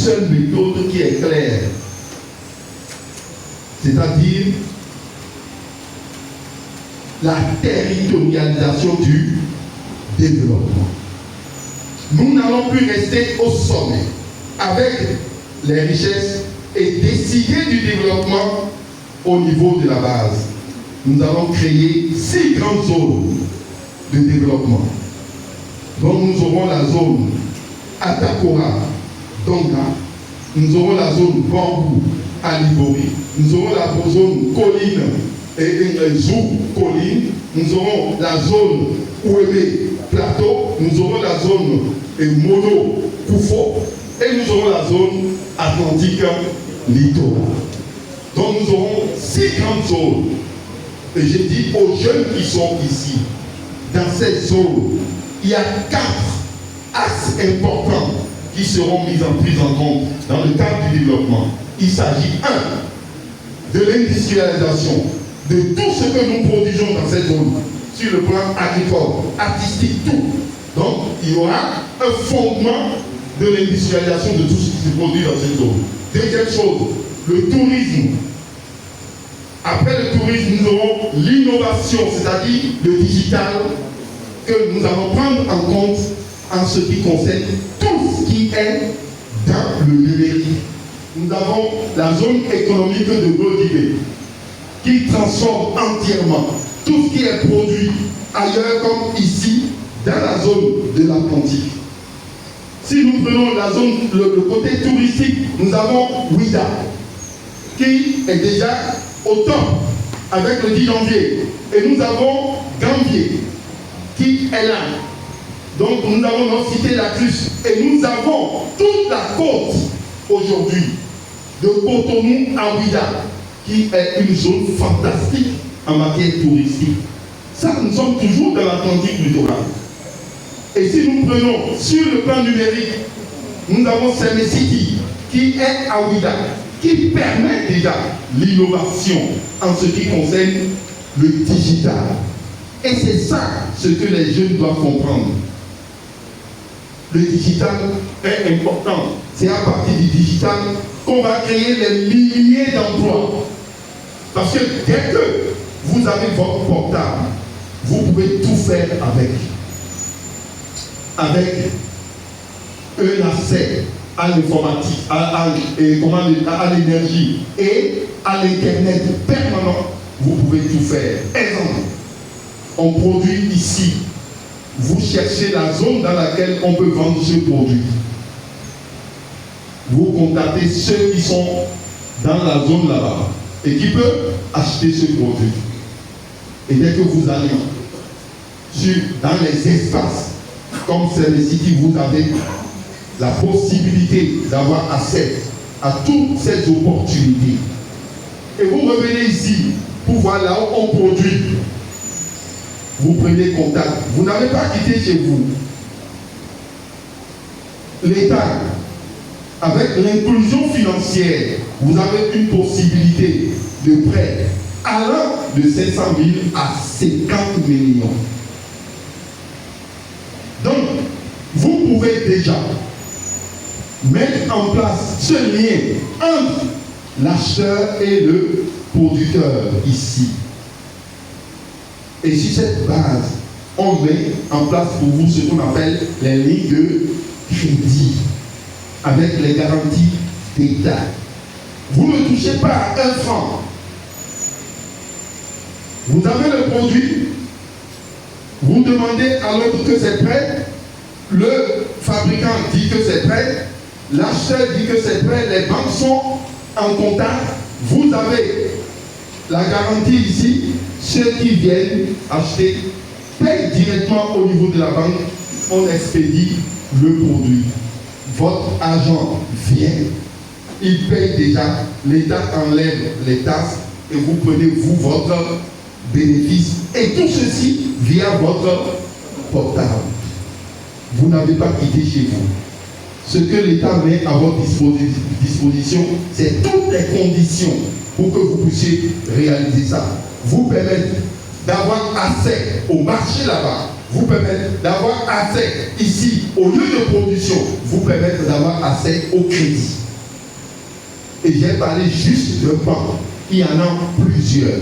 seule méthode qui est claire. C'est-à-dire la territorialisation du développement. Nous n'allons plus rester au sommet avec les richesses et décider du développement au niveau de la base. Nous allons créer 6 grandes zones de développement. Donc nous aurons la zone Atakora, Donga, nous aurons la zone Bambou, à Libori, nous aurons la zone Colline et Zou, Colline, nous aurons la zone Ouébé, Plateau, nous aurons la zone Mono, Koufo, et nous aurons la zone Atlantique, Littoral. Donc nous aurons 6 grandes zones. Et j'ai dit aux jeunes qui sont ici, dans cette zone, il y a 4 axes importants qui seront pris en compte dans le cadre du développement. Il s'agit 1. de l'industrialisation, de tout ce que nous produisons dans cette zone, sur le plan agricole, artistique, tout. Donc, il y aura un fondement de l'industrialisation de tout ce qui se produit dans cette zone. Deuxième chose, le tourisme. Après le tourisme, nous aurons l'innovation, c'est-à-dire le digital, que nous allons prendre en compte en ce qui concerne tout ce qui est dans le numérique. Nous avons la zone économique de Godibé qui transforme entièrement tout ce qui est produit ailleurs comme ici, dans la zone de l'Atlantique. Si nous prenons la zone, le côté touristique, nous avons Ouida qui est déjà au top avec le 10 janvier. Et nous avons Gambier qui est là. Donc nous avons notre cité la Cruce. Et nous avons toute la côte aujourd'hui de Cotonou à Ouida qui est une zone fantastique en matière touristique. Ça, nous sommes toujours dans l'Atlantique littoral. Et si nous prenons sur le plan numérique, nous avons Seme City qui est à Ouida, qui permet déjà l'innovation en ce qui concerne le digital. Et c'est ça ce que les jeunes doivent comprendre. Le digital est important. C'est à partir du digital qu'on va créer les milliers d'emplois. Parce que dès que vous avez votre portable, vous pouvez tout faire avec. Avec un accès à l'informatique, à l'énergie et à l'internet permanent, vous pouvez tout faire. Exemple, on produit ici. Vous cherchez la zone dans laquelle on peut vendre ce produit. Vous contactez ceux qui sont dans la zone là-bas et qui peuvent acheter ce produit. Et dès que vous allez dans les espaces comme City, vous avez la possibilité d'avoir accès à toutes ces opportunités. Et vous revenez ici pour voir là où on produit. Vous prenez contact. Vous n'avez pas quitté chez vous. L'État, avec l'inclusion financière, vous avez une possibilité de prêt allant de 500 000 à 50 millions. Donc, vous pouvez déjà mettre en place ce lien entre l'acheteur et le producteur ici. Et sur cette base, on met en place pour vous ce qu'on appelle les lignes de crédit avec les garanties d'État. Vous ne touchez pas un franc. Vous avez le produit, vous demandez à l'autre que c'est prêt, le fabricant dit que c'est prêt, l'acheteur dit que c'est prêt, les banques sont en contact, vous avez la garantie ici, ceux qui viennent acheter payent directement au niveau de la banque, on expédie le produit. Votre agent vient, il paye déjà, l'État enlève les taxes et vous prenez vous votre bénéfice. Et tout ceci via votre portable. Vous n'avez pas quitté chez vous. Ce que l'État met à votre disposition, c'est toutes les conditions pour que vous puissiez réaliser ça. Vous permettre d'avoir accès au marché là-bas. vous permettre d'avoir accès ici, au lieu de production, vous permettre d'avoir accès au crédit. Et j'ai parlé juste de banque. Il y en a plusieurs.